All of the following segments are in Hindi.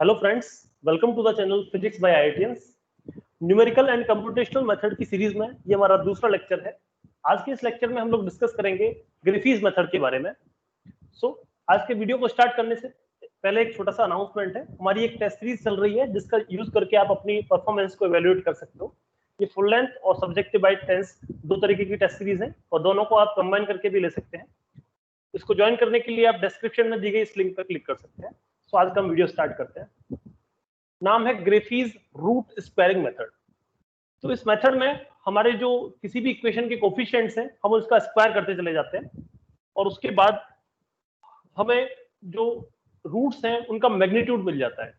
Hello friends, welcome to the channel physics by IITians. Numerical and computational method की सीरीज में ये हमारा दूसरा लेक्चर है। आज के इस लेक्चर में हम लोग डिस्कस करेंगे ग्रिफिथ मेथड के बारे में। आज के वीडियो को स्टार्ट करने से पहले एक छोटा सा अनाउंसमेंट है। हमारी एक टेस्ट सीरीज चल रही है जिसका यूज करके आप अपनी परफॉर्मेंस को इवेल्युएट कर सकते हो। ये फुल लेंथ और सब्जेक्टिव बाय टेंस दो तरीके की टेस्ट सीरीज है और दोनों को आप कंबाइन करके भी ले सकते हैं। इसको ज्वाइन करने के लिए आप डिस्क्रिप्शन में दी गई इस लिंक पर क्लिक कर सकते हैं। आज का हम वीडियो स्टार्ट करते हैं। नाम है ग्रिफिथ रूट स्क्वायरिंग मेथड। तो इस मेथड में हमारे जो किसी भी इक्वेशन के कोफिशिएंट्स हैं हम उसका स्क्वायर करते चले जाते हैं और उसके बाद हमें जो रूट्स हैं उनका मैग्नीट्यूड मिल जाता है।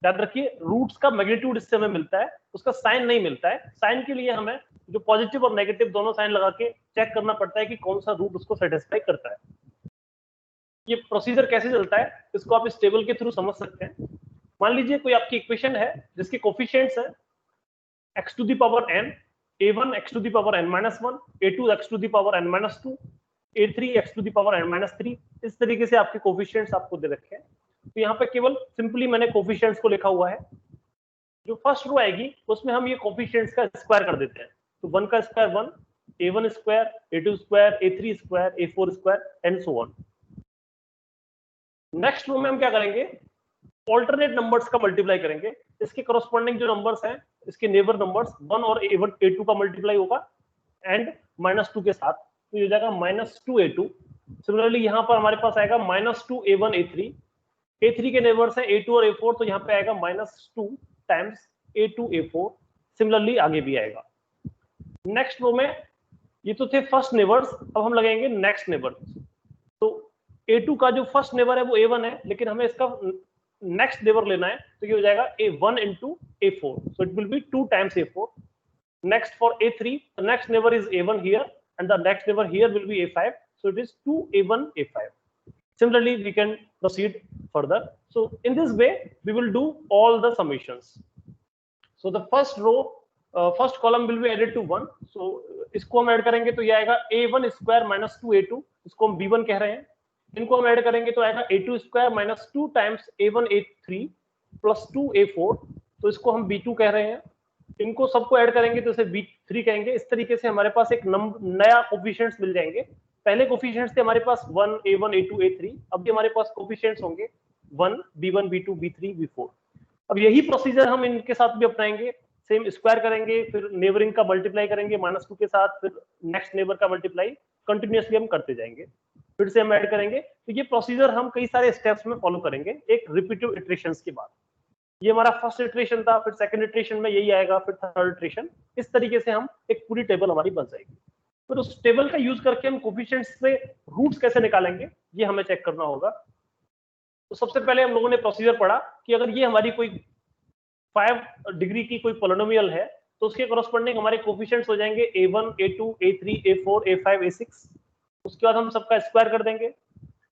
याद रखिए, रूट्स का मैग्नीट्यूड इससे हमें मिलता है, उसका साइन नहीं मिलता है। साइन के लिए हमें जो पॉजिटिव और नेगेटिव दोनों साइन लगा के चेक करना पड़ता है कि कौन सा रूट उसको सेटिस्फाई करता है। ये प्रोसीजर कैसे चलता है इसको आप इस टेबल के थ्रू समझ सकते हैं। मान लीजिए कोई आपकी इक्वेशन है जिसके कोफिशिएंट्स है x to the power n, a1 x to the power n minus 1, a2 x to the power n minus 2, a3 x to the power n minus 3। इस तरीके से आपके कोफिशिएंट्स आपको दे रखे हैं। तो यहाँ पे केवल सिंपली मैंने कोफिशिएंट्स को लिखा हुआ है। जो फर्स्ट रो आएगी उसमें हम ये कोफिशिएंट्स का स्क्वायर कर देते हैं। तो 1 का square 1, a1 square, a2 square, a3 square, a4 square and so on. Next row में हम क्या करेंगे, ऑल्टरनेट नंबर्स का मल्टीप्लाई करेंगे। इसके करस्पॉन्डिंग जो नंबर्स हैं इसके नेबर नंबर्स 1 और a1 a2 का मल्टीप्लाई होगा एंड -2 के साथ, तो ये हो जाएगा -2 a2। सिमिलरली यहाँ पर हमारे पास आएगा -2 a1 a3। a3 के नेबर्स हैं a2 और a4, तो यहाँ पे आएगा -2 टाइम्स a2 a4। सिमिलरली आगे भी आएगा। नेक्स्ट रो में ये तो थे फर्स्ट नेबर्स, अब हम लगाएंगे नेक्स्ट नेबर। तो a2 का जो फर्स्ट नेबर है वो a1 है, लेकिन हमें इसका नेक्स्ट नेबर लेना है, तो ये हो जाएगा a1 into a4, so it will be 2 times a4. Next for a3, the next neighbor is a1 here and the next neighbor here will be a5, so it is 2a1 a5. Similarly we can proceed further. So in this way we will do all the summations. So the first row first column will be added to 1, so इसको हम ऐड करेंगे तो ये आएगा a1 square minus 2a2, इसको हम b1 कह रहे हैं। इनको हम ऐड करेंगे तो आएगा a2 square minus 2 times a1 a3 plus 2 a4, तो इसको हम b2 कह रहे हैं। इनको सबको ऐड करेंगे तो इसे b3 कहेंगे। इस तरीके से हमारे पास एक नया कोफिशिएंट्स मिल जाएंगे। पहले कोफिशिएंट्स थे हमारे पास 1 a1 a2 a3, अब भी हमारे पास कोफिशिएंट्स होंगे 1 b1 b2 b3 b4। अब यही प्रोसीजर हम इनके साथ भी अपनाएंगे। सेम स्क्वायर करेंगे, फिर नेबरिंग का मल्टीप्लाई करेंगे -2 के साथ, फिर नेक्स्ट नेबर का मल्टीप्लाई कंटिन्यूअसली हम करते जाएंगे। फिर से हम ऐड करेंगे। तो ये प्रोसीजर हम कई सारे स्टेप्स में फॉलो करेंगे एक रिपीटिव इटरेशंस के बाद। ये हमारा फर्स्ट इटरेशन था, फिर सेकंड इटरेशन में यही आएगा, फिर थर्ड इटरेशन। इस तरीके से हम एक पूरी टेबल हमारी बन जाएगी। फिर उस टेबल का यूज करके हम कोफिशिएंट्स से रूट्स कैसे निकालेंगे ये हमें चेक करना होगा। तो सबसे पहले हम लोगों ने प्रोसीजर पढ़ा कि अगर ये हमारी कोई 5 डिग्री की कोई पॉलिनोमियल है तो उसके करस्पॉन्डिंग हमारे कोफिशिएंट्स हो जाएंगे a1 a2 a3 a4 a5 a6। उसके बाद हम सबका स्क्वायर कर देंगे,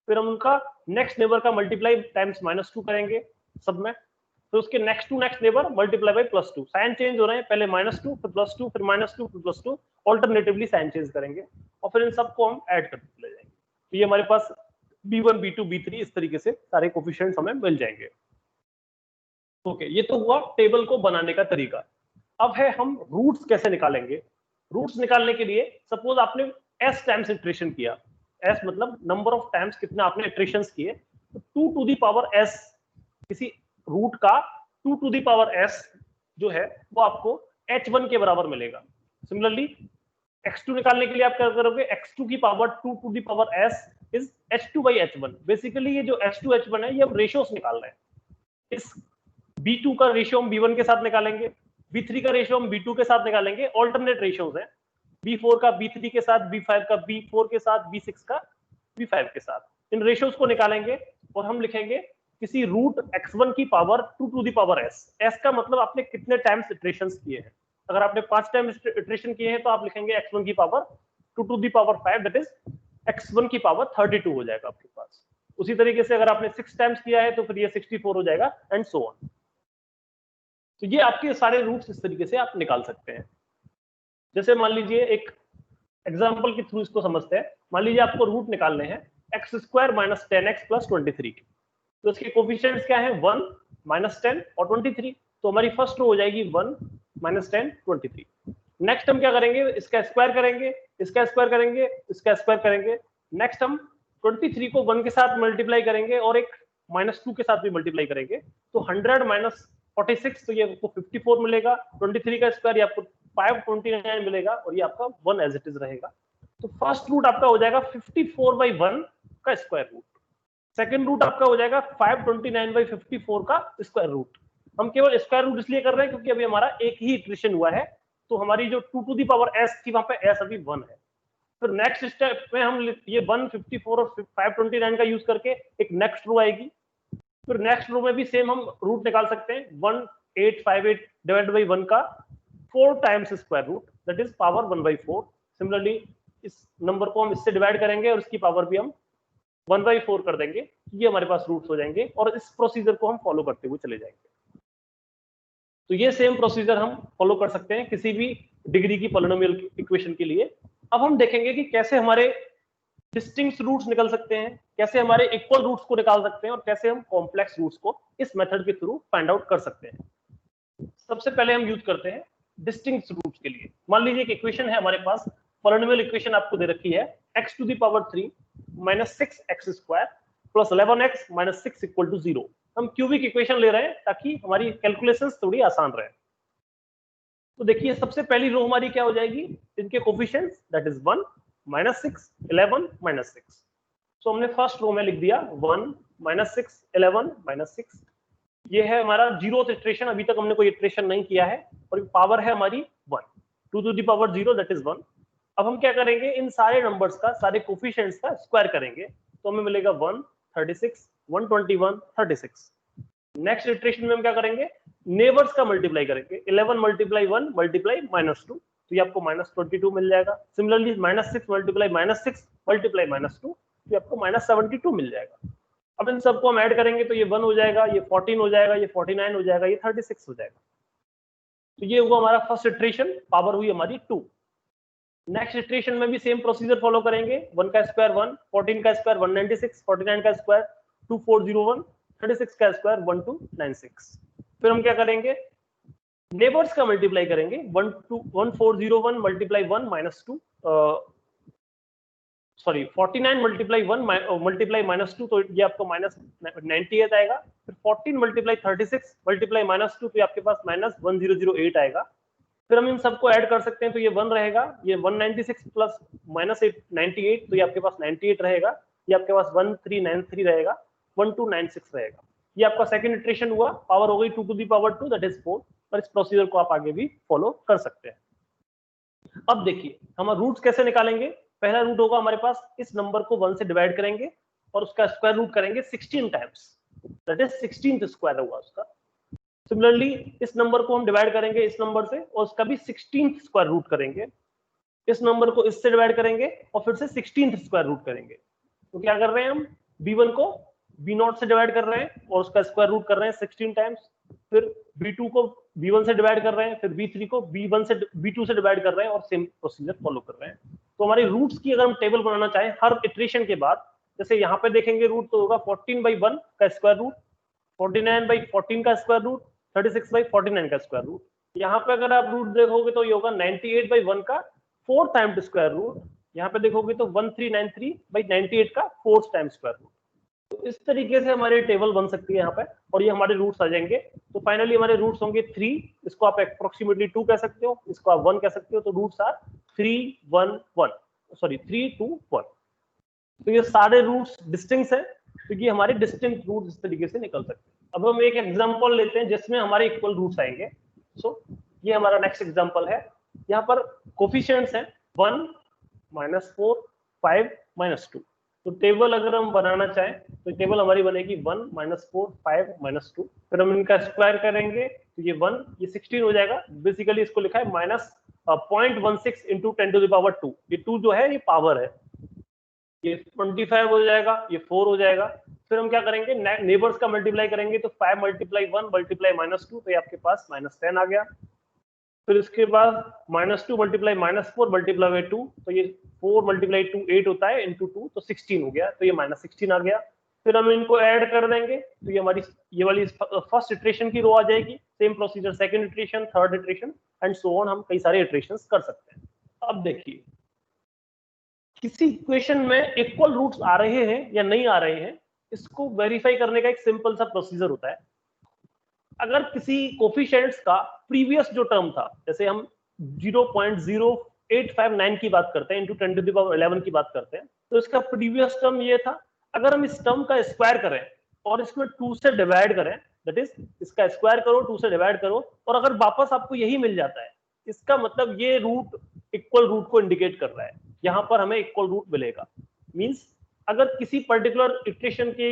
फिर हम उनका नेक्स्ट नेबर का मल्टीप्लाई टाइम्स -2 करेंगे सब में, फिर उसके next to next neighbour multiply by +2। Sign change हो रहे हैं, पहले -2 फिर +2 फिर -2 फिर +2, ऑल्टरनेटिवली साइन चेंज करेंगे और फिर इन सबको हम ऐड करते चले जाएंगे। तो ये हमारे पास b1 b2 b3 इस तरीके से सारे कोफिशिएंट्स हमें मिल जाएंगे। ओके, ये तो हुआ टेबल को बनाने का तरीका। अब है हम रूट्स कैसे निकालेंगे। रूट्स निकालने के लिए सपोज आपने s टाइम्स इटरेशन किया, s मतलब नंबर ऑफ टाइम्स कितना आपने इटरेशंस किए, तो 2 टू द पावर s किसी रूट का 2 टू द पावर s जो है वो आपको h1 के बराबर मिलेगा। सिमिलरली x2 निकालने के लिए आप क्या करोगे, x2 की power 2 to the power s is h2 by h1। Basically ये जो h2 h1 है ये हम रेशियोस निकाल रहे हैं। इस b2 का रेशियो हम b1 के साथ निकालेंगे, b3 का रेशियो हम b2 के साथ निकालेंगे। ऑल्टरनेट रेशियोज हैं, b4 का b3 के साथ, b5 का b4 के साथ, b6 का b5 के साथ। इन रेशियोज को निकालेंगे और हम लिखेंगे किसी रूट x1 की power 2 to the power s। s का मतलब आपने कितने टाइम्स इटरेशंस किए हैं। अगर आपने 5 टाइम इटरेशन किए हैं तो आप लिखेंगे x1 की power 2 to the power 5, that is x1 की पावर 32 हो जाएगा आपके पास। उसी तरीके से अगर आपने 6 टाइम्स किया है तो फिर ये 64 हो जाएगा एंड सो ऑन। तो ये आपके सारे रूट्स इस तरीके से आप निकाल सकते हैं। जैसे मान लीजिए एक एग्जांपल के थ्रू इसको समझते हैं। मान लीजिए आपको रूट निकालने हैं x² - 10x + 23 के, तो इसके कोफिशिएंट्स क्या है 1 -10 और 23, तो हमारी फर्स्ट रो हो जाएगी 1 -10 23। नेक्स्ट हम क्या करेंगे, इसका स्क्वायर करेंगे, इसका स्क्वायर करेंगे, इसका स्क्वायर करेंगे। नेक्स्ट हम 23 को 1 के साथ मल्टीप्लाई करेंगे और एक -2 के साथ भी मल्टीप्लाई करेंगे, तो 100 - 46, तो ये आपको 54 मिलेगा। 23 का स्क्वायर ये आपको 529 मिलेगा और ये आपका 1 एज इट इज रहेगा। तो फर्स्ट रूट आपका हो जाएगा 54/1 का स्क्वायर रूट। सेकंड रूट आपका हो जाएगा 529/54 का स्क्वायर रूट। हम केवल स्क्वायर रूट इसलिए कर रहे हैं क्योंकि अभी हमारा एक ही इटरेशन हुआ है, तो हमारी जो 2 टू दी पावर s थी वहां पे s अभी 1 है। फिर नेक्स्ट स्टेप में हम ये 154 और 529 का यूज करके एक नेक्स्ट रो आएगी। फिर नेक्स्ट रो में भी सेम हम रूट निकाल सकते हैं, 1858 डिवाइडेड बाई 1 का 4 times square root, that is power 1/4। Similarly इस नंबर को हम इससे डिवाइड करेंगे और इसकी पावर भी हम 1/4 कर देंगे, ये हमारे पास रूट्स हो जाएंगे और इस प्रोसीजर को हम फॉलो करते हुए चले जाएंगे। तो ये सेम प्रोसीजर हम फॉलो कर सकते हैं किसी भी डिग्री की पॉलिनोमियल इक्वेशन के लिए। अब हम देखेंगे कि कैसे हमारे डिस्टिंक्ट रूट्स निकल सकते हैं, कैसे हमारे इक्वल रूट्स को निकाल सकते हैं और कैसे हम कॉम्प्लेक्स रूट्स को इस मेथड के थ्रू फाइंड आउट कर सकते हैं। सबसे पहले हम यूज करते हैं डिस्टिंक्ट रूट्स के लिए। मान लीजिए एक इक्वेशन है हमारे पास, पॉलिनोमियल इक्वेशन आपको दे रखी है x to the power 3 - 6x² + 11x - 6 = 0। हम क्यूबिक इक्वेशन ले रहे हैं ताकि हमारी कैलकुलेशंस थोड़ी आसान रहे। तो देखिए सबसे पहली रो हमारी क्या हो जाएगी, इनके कोफिशिएंट्स, दैट इज 1 - 6 11 - 6। सो हमने फर्स्ट रो में लिख दिया 1 - 6 11 - 6। ये है हमारा जीरोथ इटरेशन, अभी तक हमने कोई इटरेशन नहीं किया है और पावर है हमारी 1, 2 to the power 0 that is 1। अब हम क्या करेंगे, इन सारे नंबर्स का, सारे कोफिशिएंट्स का स्क्वायर करेंगे, तो हमें मिलेगा 1 36 121 36। नेक्स्ट इटरेशन में हम क्या करेंगे, नेबर्स का मल्टीप्लाई करेंगे, 11 × 1 × -2, तो ये आपको -22 मिल जाएगा। सिमिलरली -6 × -6 × -2, तो ये आपको -72 मिल जाएगा। अब इन सबको हम ऐड करेंगे तो ये 1 हो जाएगा, ये 14 हो जाएगा, ये 49 हो जाएगा, ये 36 हो जाएगा। तो ये हुआ हमारा फर्स्ट इटरेशन, पावर हुई हमारी 2। नेक्स्ट इटरेशन में भी सेम प्रोसीजर फॉलो करेंगे, 1 का स्क्वायर 1, 14 का स्क्वायर 196, 49 का स्क्वायर 2401, 36 का स्क्वायर 1296। फिर हम क्या करेंगे, नेबर्स का मल्टीप्लाई करेंगे, 1401 × 1 - 2, सॉरी 49 × 1 × -2, तो ये आपको -98 आएगा। फिर 14 × 36 × -2, तो ये आपके पास -1008 आएगा। फिर हम इन सबको ऐड कर सकते हैं, तो ये 1 रहेगा, ये 196 प्लस -98, तो ये आपके पास 98 रहेगा, ये आपके पास 1393 रहेगा, 1296 रहेगा। ये आपका सेकंड इटरेशन हुआ, पावर हो गई 2 to the power 2 that is 4। और इस प्रोसीजर को आप आगे भी फॉलो कर सकते हैं। अब देखिए हम रूट्स कैसे निकालेंगे। पहला रूट होगा हमारे पास, इस नंबर को 1 से डिवाइड करेंगे और उसका स्क्वायर रूट करेंगे 16 times, that is 16th square होगा उसका। सिमिलरली इस नंबर को हम डिवाइड करेंगे इस नंबर से और उसका भी 16th स्क्वायर रूट करेंगे। इस नंबर को इससे डिवाइड करेंगे और फिर से 16th स्क्वायर रूट करेंगे। तो क्या कर रहे हैं हम, b1 को b0 से डिवाइड कर रहे हैं और उसका स्क्वायर रूट कर रहे हैं 16 टाइम्स। फिर b2 को b1 से डिवाइड कर रहे हैं, फिर b3 को b2 से डिवाइड कर रहे हैं और सेम प्रोसीजर फॉलो कर रहे हैं। तो हमारे रूट्स की अगर हम टेबल बनाना चाहें हर इटरेशन के बाद, जैसे यहाँ पे देखेंगे रूट तो होगा 14/1 का स्क्वायर रूट, 49/14 का स्क्वायर रूट, 36/49 का स्क्वायर रूट। यहाँ पे अगर आप रूट देखोगे तो ये होगा 98/1 का 4 टाइम्स स्क्वायर रूट। यहाँ पे देखोगे तो 1393/98 का 4 टाइम्स स्क्वायर रूट। तो इस तरीके से हमारी टेबल बन सकती है यहाँ पे और ये हमारे रूट्स आ जाएंगे। तो फाइनली हमारे रूट्स होंगे 3, इसको आप अप्रोक्सीमेटली 2 कह सकते हो, इसको आप 1 कह सकते हो। तो रूट्स आर 3 1 1, सॉरी 3 2 1। तो ये सारे रूट्स डिस्टिंक्ट है, क्योंकि तो हमारे डिस्टिंक्ट रूट्स इस तरीके से निकल सकते हैं। अब हम एक एग्जांपल लेते हैं जिसमें हमारे इक्वल रूट्स आएंगे। सो ये हमारा नेक्स्ट एग्जांपल है। यहाँ पर कोफिशिएंट्स हैं 1 -4 5 -2। तो टेबल अगर हम बनाना चाहें तो टेबल हमारी बनेगी 1 -4 5 -2। फिर हम इनका स्क्वायर करेंगे तो ये 1 ये 16 हो जाएगा। बेसिकली इसको लिखा है -0.16 × 10⁻²। ये 2 जो है ये पावर है, ये 25 हो जाएगा, ये 4 हो जाएगा। फिर हम क्या करेंगे, नेबर्स का मल्टीप्लाई करेंगे तो 5 × 1 × -2, तो ये आपके पास -10 आ गया। फिर इसके बाद -2 × -4 × 2, तो ये 4 × 2 8 होता है, इंटू 2 तो 16 हो गया, तो ये -16 आ गया। फिर हम इनको ऐड कर देंगे तो ये वाली फर्स्ट इटरेशन की रो आ जाएगी। Same procedure second iteration, third iteration and so on, हम कई सारे इटरेशंस कर सकते हैं। अब देखिए किसी इक्वेशन में इक्वल रूट्स आ रहे हैं या नहीं आ रहे हैं, इसको वेरीफाई करने का एक सिंपल सा प्रोसीजर होता है। अगर किसी कोफिशिएंट्स का प्रीवियस जो टर्म था, जैसे हम 0.0859 की बात करते हैं इंटू 10 टू द पावर 11 की बात करते हैं, तो इसका प्रीवियस टर्म ये था। अगर हम इस टर्म का स्क्वायर करें और इसमें 2 से डिवाइड करें, दैट इज इसका स्क्वायर करो 2 से डिवाइड करो, और अगर वापस आपको यही मिल जाता है, इसका मतलब ये रूट इक्वल रूट को इंडिकेट कर रहा है। यहां पर हमें इक्वल रूट मिलेगा। मींस अगर किसी पर्टिकुलर इक्वेशन के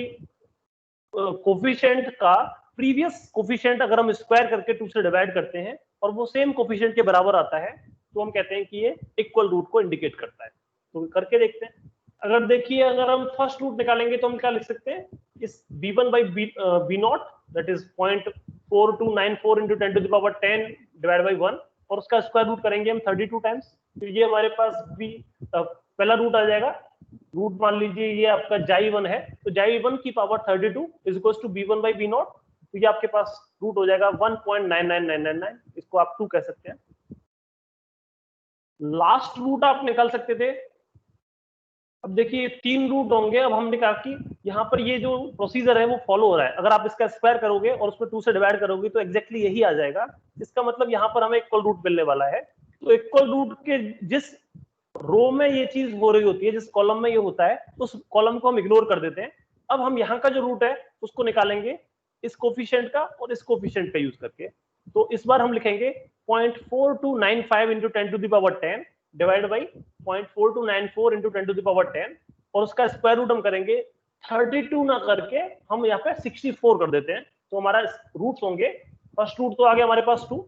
कोफिशिएंट का प्रीवियस कोफिशिएंट अगर हम स्क्वायर करके 2 से डिवाइड करते हैं और वो सेम कोफिशिएंट के बराबर आता है, तो हम कहते हैं कि ये इक्वल रूट को इंडिकेट करता है। तो करके देखते हैं। अगर देखिए अगर हम फर्स्ट रूट निकालेंगे तो हम क्या लिख सकते हैं, इस b1 by b0 that is 0.4294 into 10 to the power 10 divide by 1, और उसका स्क्वायर रूट करेंगे हम 32 टाइम्स। तो ये हमारे पास पहला रूट आ जाएगा। रूट मान लीजिए ये आपका जाई1 है, तो जाई1 की power 32 is equals to b1 by b0, तो ये आपके पास रूट हो जाएगा 1.99999, इसको आप 2 कह सकते हैं। लास्ट रूट आप निकाल सकते थे। अब देखिए 3 रूट होंगे। अब हमने कहा कि यहाँ पर ये जो प्रोसीजर है वो फॉलो हो रहा है। अगर आप इसका स्क्वायर करोगे और उसमें 2 से डिवाइड करोगे तो एग्जैक्टली यही आ जाएगा। इसका मतलब यहाँ पर हमें इक्वल रूट मिलने वाला है। तो इक्वल रूट के जिस रो में ये चीज हो रही होती है, जिस कॉलम में ये होता है, उस कॉलम को हम इग्नोर कर देते हैं। अब हम यहाँ का जो रूट है उसको निकालेंगे इस कोफिशिएंट का और इस कोफिशिएंट का यूज करके। तो इस बार हम लिखेंगे 0.4295 into 10 to the power 10 divide by 0.4294 into 10 to the power 10, और उसका स्क्वायर रूट हम करेंगे 32 ना करके हम यहाँ पे 64 कर देते हैं। तो हमारा रूट्स होंगे, फर्स्ट रूट तो आ गया हमारे पास 2,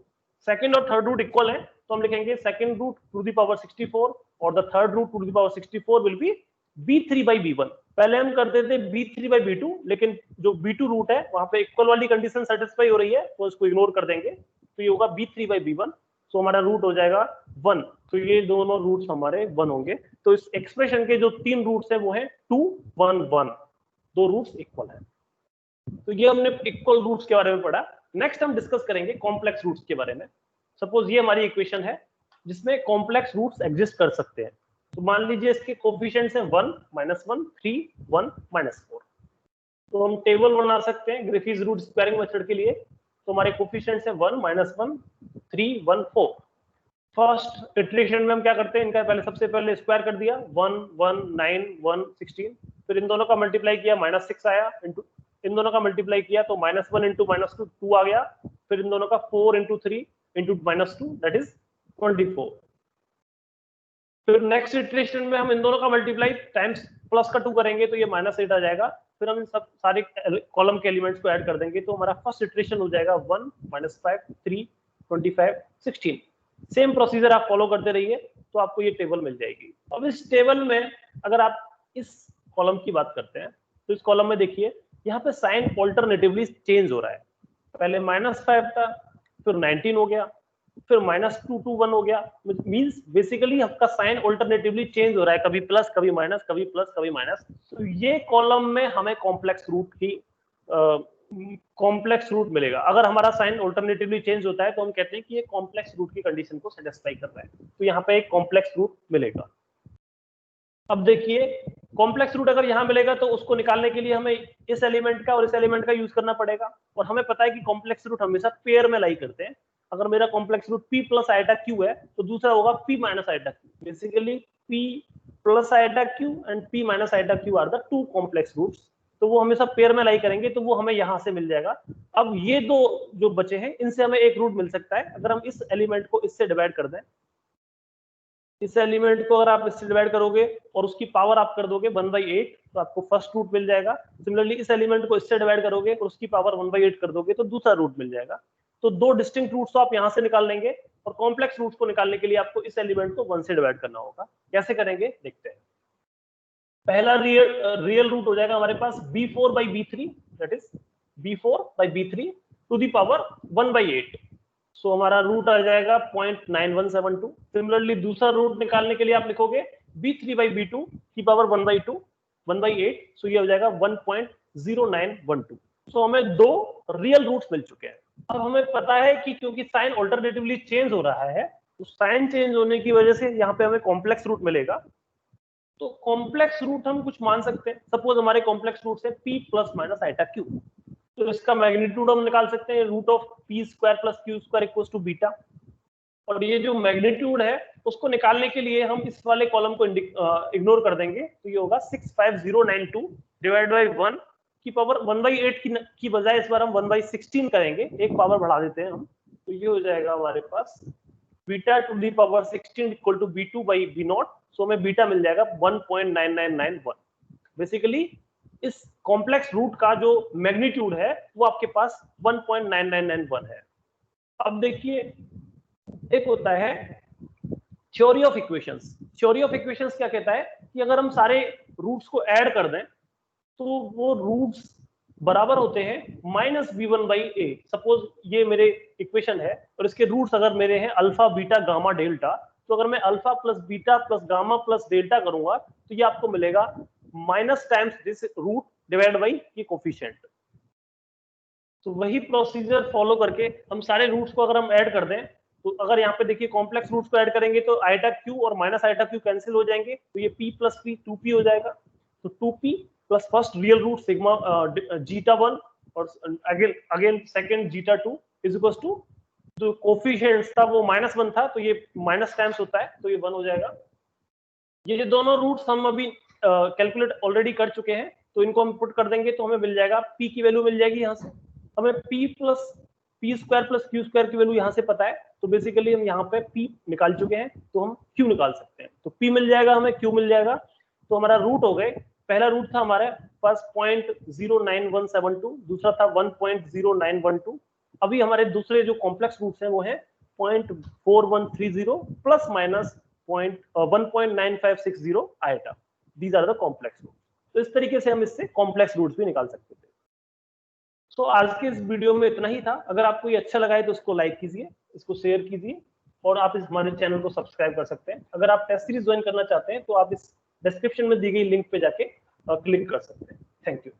सेकंड और थर्ड रूट इक्वल है, तो हम लिखेंगे second root to the power 64 और the third root to the power 64 will be b3 by b1। पहले हम करते थे b3 by b2, लेकिन जो b2 रूट है वहां पे इक्वल वाली कंडीशन सेटिस्फाई हो रही है, तो इसको इग्नोर कर देंगे। तो ये होगा b3 by b1, तो हमारा रूट हो जाएगा 1। तो ये दोनों रूट्स हमारे 1 होंगे। तो इस एक्सप्रेशन के जो 3 रूट्स हैं वो हैं 2 1 1, दो रूट्स इक्वल हैं। तो ये हमने इक्वल रूट्स के बारे में पढ़ा। नेक्स्ट हम डिस्कस करेंगे कॉम्प्लेक्स रूट्स के बारे में। सपोज ये हमारी इक्वेशन है जिसमें कॉम्प्लेक्स रूट्स एग्जिस्ट कर सकते हैं। तो मान लीजिए इसके कोफिशिएंट्स हैं 1 -1 3 1 -4। तो हम टेबल बना सकते हैं ग्रिफिथ रूट स्क्वायरिंग मेथड के लिए। तो हमारे कोफिशिएंट्स हैं 1 -1 3 1 4। फर्स्ट इटरेशन में हम क्या करते हैं, इनका पहले सबसे पहले स्क्वायर कर दिया 1 1 9 1 16, फिर इन दोनों का मल्टीप्लाई किया -6 आया, इंटू इन दोनों का मल्टीप्लाई किया तो -1 इंटू -2 2 आ गया, फिर इन दोनों का 4 इंटू 3 इंटू -2 दैट इज 24। फिर नेक्स्ट इटरेशन में हम इन दोनों का मल्टीप्लाई टाइम्स प्लस का 2 करेंगे तो ये -8 आ जाएगा। फिर हम इन सब सारे कॉलम के एलिमेंट्स को ऐड कर देंगे तो हमारा फर्स्ट इटरेशन हो जाएगा 1 -5 3 25 16। सेम प्रोसीजर आप फॉलो करते रहिए तो आपको ये टेबल मिल जाएगी। अब इस टेबल में अगर आप इस कॉलम की बात करते हैं तो इस कॉलम में देखिए यहाँ पे साइन ऑल्टरनेटिवली चेंज हो रहा है। पहले -5 था, फिर 19 हो गया, फिर -2 to 1 हो गया। मींस बेसिकली आपका साइन ऑल्टरनेटिवली चेंज हो रहा है, कभी प्लस कभी माइनस, कभी प्लस कभी माइनस। तो ये कॉलम में हमें कॉम्प्लेक्स रूट की कॉम्प्लेक्स रूट मिलेगा। अगर हमारा साइन ऑल्टरनेटिवली चेंज होता है तो हम कहते हैं कि ये कॉम्प्लेक्स रूट की कंडीशन को सेटिस्फाई कर रहा है। तो यहाँ पे एक कॉम्प्लेक्स रूट मिलेगा। अब देखिए कॉम्प्लेक्स रूट अगर यहाँ मिलेगा तो उसको निकालने के लिए हमें इस एलिमेंट का और इस एलिमेंट का यूज करना पड़ेगा। और हमें पता है कि कॉम्प्लेक्स रूट हमेशा पेयर में लाई करते हैं। अगर मेरा complex root p plus iota q है तो दूसरा होगा p minus iota q। Basically p plus iota q and p minus iota q are the two complex roots. तो वो हमेशा पेयर में लाई करेंगे तो वो हमें यहाँ से मिल जाएगा। अब ये दो जो बचे हैं इनसे हमें एक रूट मिल सकता है। अगर हम इस एलिमेंट को इससे डिवाइड कर दें, इस एलिमेंट को अगर आप इससे डिवाइड करोगे और उसकी पावर आप कर दोगे 1/8 तो आपको फर्स्ट रूट मिल जाएगा। सिमिलरली इस एलिमेंट को इससे डिवाइड करोगे और उसकी पावर 1/8 कर दोगे तो दूसरा रूट मिल जाएगा। तो दो डिस्टिंक्ट रूट्स तो आप यहां से निकाल लेंगे और कॉम्प्लेक्स रूट्स को निकालने के लिए आपको इस एलिमेंट को 1 से डिवाइड करना होगा। कैसे करेंगे देखते हैं। पहला रियल रूट हो जाएगा हमारे पास b4 by b3 that is b4 by b3 to the power 1/8। So हमारा रूट आ जाएगा 0.9172। सिमिलरली दूसरा रूट निकालने के लिए आप लिखोगे b3 by b2 की पावर 1/2 1/8, सो ये हो जाएगा 1.0912। सो हमें दो रियल रूट्स मिल चुके हैं। अब हमें पता है कि क्योंकि साइन ऑल्टरनेटिवली चेंज हो रहा है, तो साइन चेंज होने की वजह से यहाँ पे हमें कॉम्प्लेक्स रूट मिलेगा। तो कॉम्प्लेक्स रूट हम कुछ मान सकते हैं। सपोज हमारे कॉम्प्लेक्स रूट है p plus minus iota q, तो इसका मैग्नीट्यूड हम निकाल सकते हैं root of p square plus q square equals to beta. और ये जो मैग्नीट्यूड है उसको निकालने के लिए हम इस वाले कॉलम को इग्नोर कर देंगे, तो ये होगा 65092 डिवाइड बाई 1 की पावर 1/8 की बजाय इस बार हम 1/16 करेंगे, एक पावर बढ़ा देते हैं हम, तो ये हो जाएगा हमारे पास beta to the power 16 equal to b2 by b0। So हमें बीटा मिल जाएगा 1.9991। बेसिकली इस कॉम्प्लेक्स रूट का जो मैग्नीट्यूड है वो आपके पास 1.9991 है। अब देखिए, एक होता है theory of equations. Theory of equations क्या कहता है कि अगर हम सारे रूट्स को ऐड कर दें तो वो रूट्स बराबर होते हैं माइनस b1/a। सपोज ये मेरे इक्वेशन है और इसके रूट्स अगर मेरे हैं अल्फा बीटा गामा डेल्टा, तो अगर मैं alpha plus beta plus gamma plus delta करूंगा तो ये आपको मिलेगा minus times this root divide by ये कोफिशिएंट। तो वही प्रोसीजर फॉलो करके हम सारे रूट्स को अगर हम ऐड कर दें, तो अगर यहाँ पे देखिए कॉम्प्लेक्स रूट्स को ऐड करेंगे तो आइटा क्यू और माइनस आइटा क्यू कैंसिल हो जाएंगे, तो ये p प्लस p 2p हो जाएगा। तो 2p plus first real root sigma zeta 1 और again second zeta 2 is equal to जो कोफिशिएंट्स था वो -1 था, तो ये माइनस टाइम्स होता है, तो ये 1 हो जाएगा। ये जो दोनों रूट्स हम अभी कैलकुलेट ऑलरेडी कर चुके हैं, तो इनको हम पुट कर देंगे तो हमें मिल जाएगा p की वैल्यू मिल जाएगी। यहाँ से हमें p square plus q square की वैल्यू यहाँ से पता है, तो बेसिकली हम यहाँ पे p निकाल चुके हैं, तो हम q निकाल सकते हैं। तो p मिल जाएगा, हमें q मिल जाएगा। तो हमारा रूट हो गए, पहला रूट था हमारे पास 0.09172, दूसरा था 1.0912। अभी हमारे दूसरे जो कॉम्प्लेक्स रूट्स हैं वो है 0.4130 plus minus 1.9560 iota. These are the complex roots. तो इस तरीके से हम इससे कॉम्प्लेक्स रूट्स भी निकाल सकते थे। तो आज के इस वीडियो में इतना ही था। अगर आपको ये अच्छा लगा है तो इसको लाइक कीजिए, इसको शेयर कीजिए और आप इस हमारे चैनल को सब्सक्राइब कर सकते हैं। अगर आप टेस्ट सीरीज ज्वाइन करना चाहते हैं तो आप इस डिस्क्रिप्शन में दी गई लिंक पे जाके क्लिक कर सकते हैं। Thank you.